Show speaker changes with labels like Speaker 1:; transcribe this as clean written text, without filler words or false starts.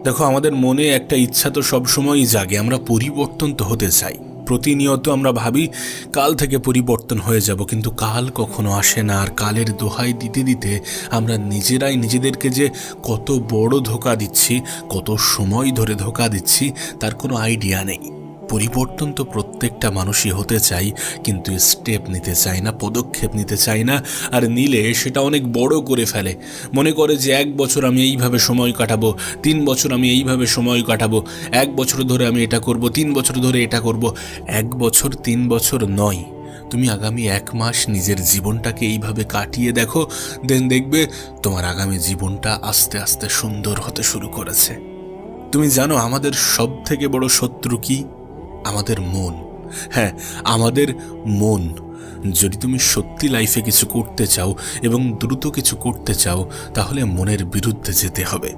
Speaker 1: দেখো, আমাদের মনে একটা ইচ্ছা তো সবসময়ই জাগে, আমরা পরিবর্তন তো হতে চাই। প্রতিনিয়ত আমরা ভাবি কাল থেকে পরিবর্তন হয়ে যাব, কিন্তু কাল কখনো আসে না। আর কালের দোহাই দিতে দিতে আমরা নিজেরাই নিজেদেরকে যে কত বড় ধোঁকা দিচ্ছি, কত সময় ধরে ধোঁকা দিচ্ছি, তার কোনো আইডিয়া নেই। পরিবর্তন তো প্রত্যেকটা মানুষই হতে চাই, কিন্তু স্টেপ নিতে চায় না, পদক্ষেপ নিতে চায় না। আর নিলে সেটা অনেক বড় করে ফেলে। মনে করে যে 1 বছর আমি এইভাবে সময় কাটাবো, 3 বছর আমি এইভাবে সময় কাটাবো, 1 বছর ধরে আমি এটা করব, 3 বছর ধরে এটা করব। 1 বছর 3 বছর নয়, তুমি আগামী 1 মাস নিজের জীবনটাকে এইভাবে কাটিয়ে দেখো, দেন দেখবে তোমার আগামী জীবনটা আস্তে আস্তে সুন্দর হতে শুরু করেছে। তুমি জানো আমাদের সব থেকে বড় শত্রু কি? আমাদের মন। হ্যাঁ, আমাদের মন। যদি তুমি সত্যি লাইফে কিছু করতে চাও এবং দ্রুত কিছু করতে চাও, তাহলে মনের বিরুদ্ধে যেতে হবে।